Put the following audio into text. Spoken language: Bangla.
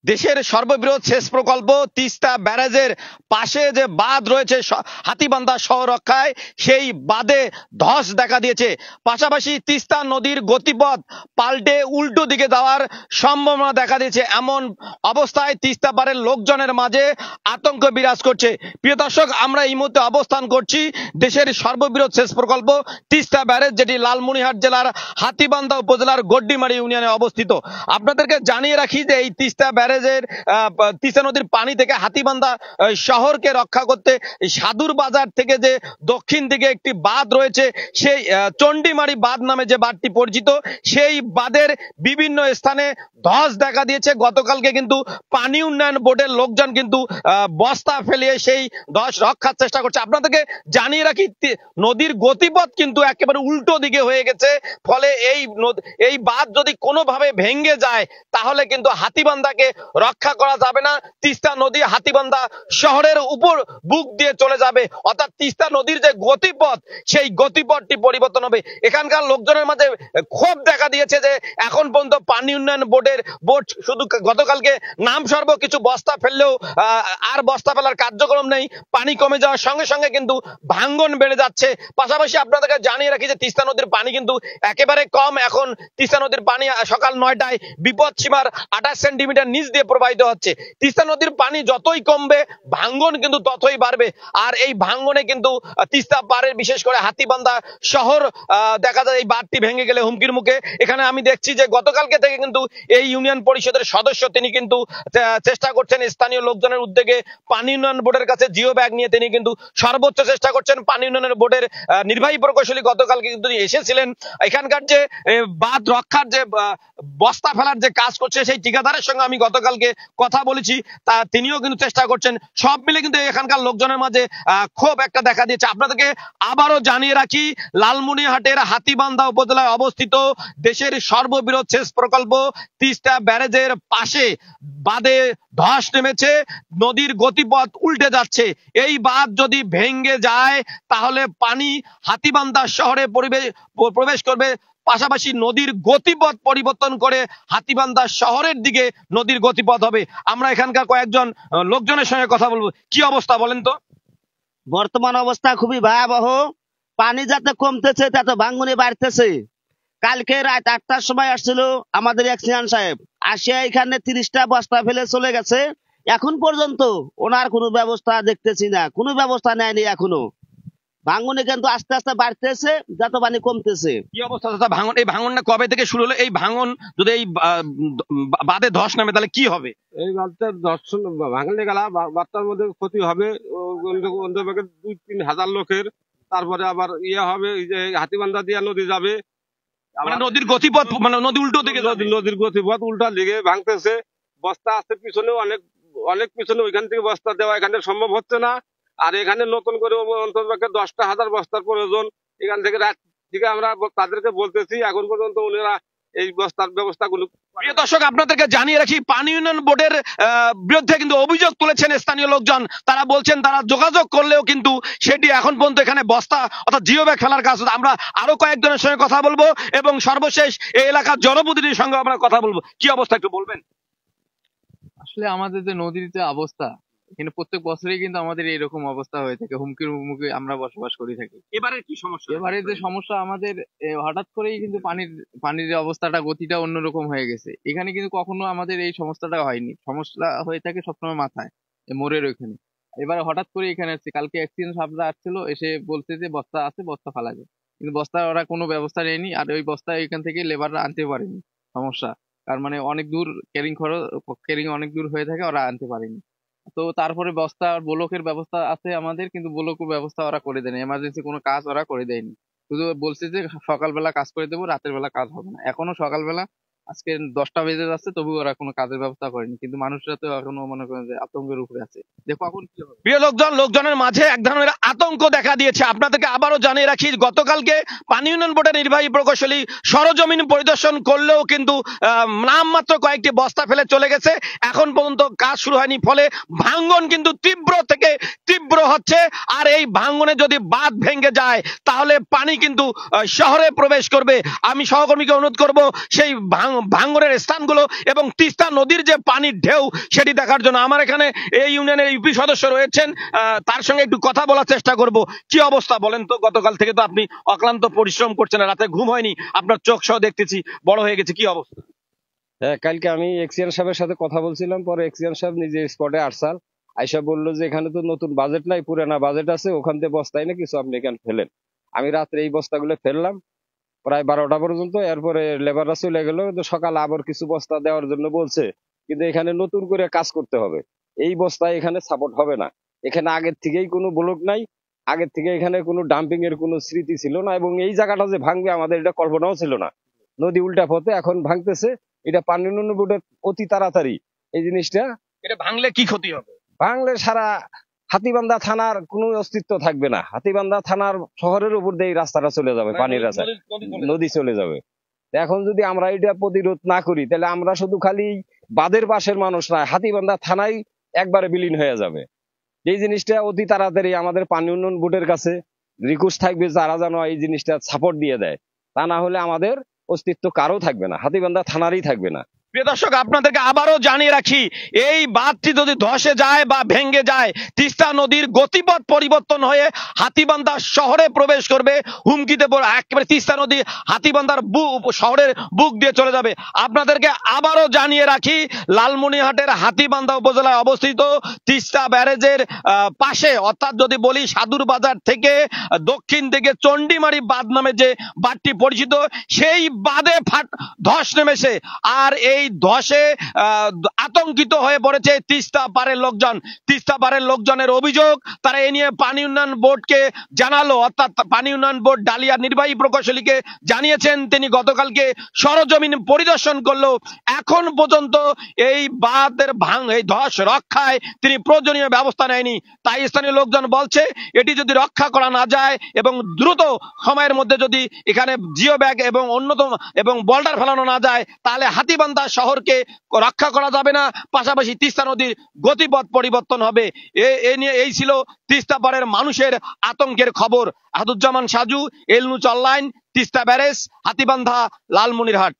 দেশের সর্ববৃহৎ সেচ প্রকল্প তিস্তা ব্যারাজের পাশে যে বাঁধ রয়েছে হাতীবান্ধা শহর রক্ষায়, সেই বাঁধে ধস দেখা দিয়েছে। পাশাপাশি তিস্তা নদীর গতিপথ পাল্টে উল্টো দিকে যাওয়ার সম্ভাবনা দেখা দিয়েছে। এমন অবস্থায় তিস্তা পাড়ের লোকজনের মাঝে আতঙ্ক বিরাজ করছে। প্রিয় দর্শক, আমরা এই মুহূর্তে অবস্থান করছি দেশের সর্ববৃহৎ সেচ প্রকল্প তিস্তা ব্যারেজ, যেটি লালমনিরহাট জেলার হাতীবান্ধা উপজেলার গড্ডিমারি ইউনিয়নে অবস্থিত। আপনাদেরকে জানিয়ে রাখি যে এই তিস্তা তিস্তা নদীর পানি থেকে হাতীবান্ধা শহরকে রক্ষা করতে সাধুর বাজার থেকে যে দক্ষিণ দিকে একটি বাঁধ রয়েছে, সেই চণ্ডীমারি বাঁধ নামে যে বাঁধটি পরিচিত, সেই বাঁধের বিভিন্ন স্থানে ধস দেখা দিয়েছে। গতকালকে কিন্তু পানি উন্নয়ন বোর্ডের লোকজন কিন্তু বস্তা ফেলিয়ে সেই ধস রক্ষার চেষ্টা করছে। আপনাদেরকে জানিয়ে রাখি নদীর গতিপথ কিন্তু একেবারে উল্টো দিকে হয়ে গেছে। ফলে এই বাঁধ যদি কোনোভাবে ভেঙে যায় তাহলে কিন্তু হাতীবান্ধাকে রক্ষা করা যাবে না। তিস্তা নদী হাতীবান্ধা শহরের উপর বুক দিয়ে চলে যাবে, অর্থাৎ তিস্তা নদীর যে গতিপথ, সেই গতিপথটি পরিবর্তন হবে। এখানকার লোকজনের মাঝে ক্ষোভ দেখা দিয়েছে যে এখন পর্যন্ত পানি উন্নয়ন বোর্ড শুধু গতকালকে নাম সর্ব কিছু বস্তা ফেললেও আর বস্তা ফেলার কার্যক্রম নেই। পানি কমে যাওয়ার সঙ্গে সঙ্গে কিন্তু ভাঙ্গন বেড়ে যাচ্ছে। পাশাপাশি আপনাদেরকে জানিয়ে রাখি যে তিস্তা নদীর পানি কিন্তু একেবারে কম। এখন তিস্তা নদীর পানি সকাল 9টায় বিপদ সীমার 28 সেন্টিমিটার নিচ দিয়ে প্রবাহিত হচ্ছে। তিস্তা নদীর পানি যতই কমবে ভাঙ্গন কিন্তু ততই বাড়বে। আর এই ভাঙ্গনে কিন্তু তিস্তা পাড়ের বিশেষ করে হাতীবান্ধা শহর দেখা যায় এই বাঁধটি ভেঙে গেলে হুমকির মুখে। এখানে আমি দেখছি যে গতকালকে থেকে কিন্তু এই ইউনিয়ন পরিষদের সদস্য তিনি কিন্তু চেষ্টা করছেন স্থানীয় লোকজনের উদ্যোগে পানি উন্নয়ন বোর্ডের কাছে জিও ব্যাগ নিয়ে তিনি কিন্তু সর্বোচ্চ চেষ্টা করছেন। পানি উন্নয়ন বোর্ডের নির্বাহী প্রকৌশলী গতকালকে কিন্তু এসেছিলেন। এখানকার যে বাঁধ রক্ষার যে বস্তা ফেলার যে কাজ করছে সেই ঠিকাদারের সঙ্গে আমি গতকালকে কথা বলেছি, তা তিনিও কিন্তু চেষ্টা করছেন। সব মিলে কিন্তু এখানকার লোকজনের মাঝে ক্ষোভ একটা দেখা দিয়েছে। আপনাদেরকে আবারও জানিয়ে রাখি, লালমনিরহাটের হাতীবান্ধা উপজেলায় অবস্থিত দেশের সর্ববৃহৎ সেচ প্রকল্প তিস্তা ব্যারেজের পাশে বাঁধে ধস নেমেছে, নদীর গতিপথ উল্টে যাচ্ছে। এই বাঁধ যদি ভেঙে যায় তাহলে পানি হাতীবান্ধা শহরে প্রবেশ করবে। পাশাপাশি নদীর গতিপথ পরিবর্তন করে হাতীবান্ধা শহরের দিকে নদীর গতিপথ হবে। আমরা এখানকার কয়েকজন লোকজনের সঙ্গে কথা বলবো। কি অবস্থা বলেন তো? বর্তমান অবস্থা খুবই ভয়াবহ। পানি যাতে কমতেছে তত ভাঙ্গনি বাড়তেছে। কালকে রাত 8টার সময় আসছিল আমাদের এক্সিডেন্ট সাহেব, আসিয়া এখানে 30টা বস্তা ফেলে চলে গেছে। এখন পর্যন্ত ওনার কোনো ব্যবস্থা দেখতেছি না, কোনো ব্যবস্থা নেয়নি এখনো। ভাঙ্গনে কিন্তু আস্তে আস্তে বাড়তেছে, যত পানি কমতেছে। কি অবস্থা দাদা? এই ভাঙনটা কবে থেকে শুরু হলো? এই ভাঙন যদি এই বাঁধে ধস নামে তাহলে কি হবে? এই বাঁধটা দর্শন ভাঙলে গেলা বাচ্চার মধ্যে ক্ষতি হবে 2-3 হাজার লোকের। তারপরে আবার হবে যে হাতীবান্ধা দিয়া নদী যাবে, নদীর গতিপথ নদী উল্টো দিকে, নদীর গতিপথ উল্টা দিকে ভাঙতেছে। বস্তা আছে পিছনে অনেক পিছনে, ওইখান থেকে বস্তা দেওয়া এখানে সম্ভব হচ্ছে না। আর এখানে নতুন করে অন্তত 10,000 বস্তার প্রয়োজন। এখান থেকে আমরা তাদেরকে বলতেছি, এখন পর্যন্ত উনারা এই বস্তার ব্যবস্থাগুলো। প্রিয় দর্শক, আপনাদেরকে জানিয়ে রাখি পানি উন্নয়ন বোর্ডের বিরুদ্ধে কিন্তু অভিযোগ তুলেছেন স্থানীয় লোকজন। তারা বলছেন তারা যোগাযোগ করলেও কিন্তু সেটি এখন পর্যন্ত এখানে বস্তা অর্থাৎ জিও ব্যাগ ফেলার কাজ। আমরা আরো কয়েকজনের সঙ্গে কথা বলবো এবং সর্বশেষ এই এলাকার জনপ্রতিনিধির সঙ্গে আমরা কথা বলবো। কি অবস্থা একটু বলবেন? আসলে আমাদের যে নদীর যে অবস্থা, এখানে প্রত্যেক বছরই কিন্তু আমাদের এইরকম অবস্থা হয়ে থাকে, হুমকির মুখে আমরা বসবাস করে থাকি। এবারে কি সমস্যা? এবারে যে সমস্যা আমাদের হঠাৎ করেই কিন্তু পানির যে অবস্থাটা, গতিটা অন্যরকম হয়ে গেছে। এখানে কিন্তু কখনো আমাদের এই সমস্যাটা হয়নি। সমস্যা হয়ে থাকে সবসময় মাথায়, মোড়ের ওইখানে। এবারে হঠাৎ করে এখানে আসছে। কালকে অ্যাক্সিডেন্ট সাহেবরা আসছিল, এসে বলছে যে বস্তা আছে, বস্তা ফেলা যায়, কিন্তু বস্তা ওরা কোনো ব্যবস্থা নেয়নি। আর ওই বস্তা এখান থেকে লেবাররা আনতে পারেনি। সমস্যা তার মানে অনেক দূর ক্যারিং অনেক দূর হয়ে থাকে, ওরা আনতে পারেনি। তো তারপরে বস্তা ব্লকের ব্যবস্থা আছে আমাদের, কিন্তু ব্লকের ব্যবস্থা ওরা করে দেয়নি। এমার্জেন্সি কোনো কাজ ওরা করে দেয়নি, শুধু বলছে যে সকালবেলা কাজ করে দেবো, রাতের বেলা কাজ হবে না। এখনো সকালবেলা আজকে 10টা বেজে যাচ্ছে, তবু ওরা কোনো কাজের ব্যবস্থা করেনি। কিন্তু মানুষরা তো এখনো মনে করেন যে আতঙ্কের উপরে আছে যে কখন কি হবে। প্রিয় লোকজনের মাঝে এক ধরনের আতঙ্ক দেখা দিয়েছে। আপনাদেরকে আবারও জানিয়ে রাখি, গতকালকে পানি উন্নয়ন বোর্ডের নির্বাহী প্রকৌশলী সরজমিন পরিদর্শন করলেও কিন্তু নামমাত্র কয়েকটি বস্তা ফেলে চলে গেছে। এখন পর্যন্ত কাজ শুরু হয়নি। ফলে ভাঙ্গন কিন্তু তীব্র থেকে তীব্র হচ্ছে। আর এই ভাঙ্গনে যদি বাঁধ ভেঙে যায় তাহলে পানি কিন্তু শহরে প্রবেশ করবে। আমি সহকর্মীকে অনুরোধ করব সেই ভাঙরের স্থানগুলো এবং তিস্তা নদীর যে পানির ঢেউ সেটি দেখার জন্য আমার এখানে এই ইউনিয়নের ইউপি সদস্য রয়েছেন, তার সঙ্গে একটু কথা বলার চেষ্টা করব। কি অবস্থা বলেন তো? গতকাল থেকে তো আপনি অক্লান্ত পরিশ্রম করছেন, রাতে ঘুম হয়নি, আপনার চোখ সহ দেখতেছি বড় হয়ে গেছে, কি অবস্থা? হ্যাঁ, কালকে আমি এক্সিয়ান সাহেবের সাথে কথা বলছিলাম, পরে এক্সিয়ান সাহেব নিজে স্পটে আসছাল, আইসা বললো যে এখানে তো নতুন বাজেট নাই, পুরানা বাজেট আছে, ওখান থেকে বস্তায় না কিছু আপনি এখানে ফেলেন। আমি রাত্রে এই বস্তাগুলো ফেললাম প্রায় 12টা পর্যন্ত, এরপরে লেবাররা চলে গেল, তো সকালে আবার কিছু বস্তা দেওয়ার জন্য বলছে, কিন্তু এখানে নতুন করে কাজ করতে হবে, এই বস্তায় এখানে সাপোর্ট হবে না। এখানে আগের থেকেই কোনো ব্লক নাই, আগের থেকে এখানে কোনো ডাম্পিং এর কোনো স্মৃতি ছিল না, এবং এই জায়গাটা যে ভাঙবে আমাদের এটা কল্পনাও ছিল না। নদী উল্টা পথে এখন ভাঙতেছে, এটা পানি উন্নয়ন বোর্ডের অতি তাড়াতাড়ি এই জিনিসটা, এটা ভাঙলে কি ক্ষতি হবে? ভাঙলে সারা হাতীবান্ধা থানার কোনো অস্তিত্ব থাকবে না। হাতীবান্ধা থানার শহরের উপর দিয়ে এই রাস্তাটা চলে যাবে, পানির রাস্তা, নদী চলে যাবে। এখন যদি আমরা এটা প্রতিরোধ না করি, তাহলে আমরা শুধু খালি বাঁধের পাশের মানুষ না, হাতীবান্ধা থানায় একবারে বিলীন হয়ে যাবে। এই জিনিসটা অতি তাড়াতাড়ি আমাদের পানি উন্নয়ন বোর্ডের কাছে রিকোয়েস্ট থাকবে, যারা যেন এই জিনিসটা সাপোর্ট দিয়ে দেয়, তা না হলে আমাদের অস্তিত্ব কারো থাকবে না, হাতীবান্ধা থানারই থাকবে না। প্রিয় দর্শক, আপনাদেরকে আবারও জানিয়ে রাখি, এই বাঁধটি যদি ধসে যায় বা ভেঙে যায়, তিস্তা নদীর গতিপথ পরিবর্তন হয়ে হাতীবান্ধা শহরে প্রবেশ করবে, হুমকিতে পড়ে একেবারে তিস্তা নদী হাতীবান্ধার শহরের বুক দিয়ে চলে যাবে। আপনাদেরকে আবারও জানিয়ে রাখি, লালমনিরহাটের হাতীবান্ধা উপজেলায় অবস্থিত তিস্তা ব্যারেজের পাশে, অর্থাৎ যদি বলি সাদুর বাজার থেকে দক্ষিণ দিকে চন্ডিমারি বাঁধ নামে যে বাঁধটি পরিচিত, সেই বাঁধে ধস নেমেছে। আর এই ধসে আতঙ্কিত হয়ে পড়েছে তিস্তা পাড়ের লোকজন। তিস্তা পাড়ের লোকজনের অভিযোগ, তারা এ নিয়ে পানি উন্নয়ন বোর্ডকে জানালো, অর্থাৎ পানি উন্নয়ন বোর্ড ডালিয়া নির্বাহী প্রকৌশলীকে জানিয়েছেন। তিনি গতকালকে সরজমিন পরিদর্শন করলো, এখন পর্যন্ত এই বাঁধের এই ধস রক্ষায় তিনি প্রয়োজনীয় ব্যবস্থা নেয়নি। তাই স্থানীয় লোকজন বলছে, এটি যদি রক্ষা করা না যায় এবং দ্রুত সময়ের মধ্যে যদি এখানে জিও ব্যাগ এবং অন্যতম এবং বোল্ডার ফেলানো না যায়, তাহলে হাতীবান্ধা শহরকে রক্ষা করা যাবে না, পাশাপাশি তিস্তা নদীর গতিপথ পরিবর্তন হবে। এই ছিল তিস্তা পাড়ের মানুষের আতঙ্কের খবর। Asaduzzaman Saju, L news online, Teesta barrage, Hatibandha, Lalmonirhat.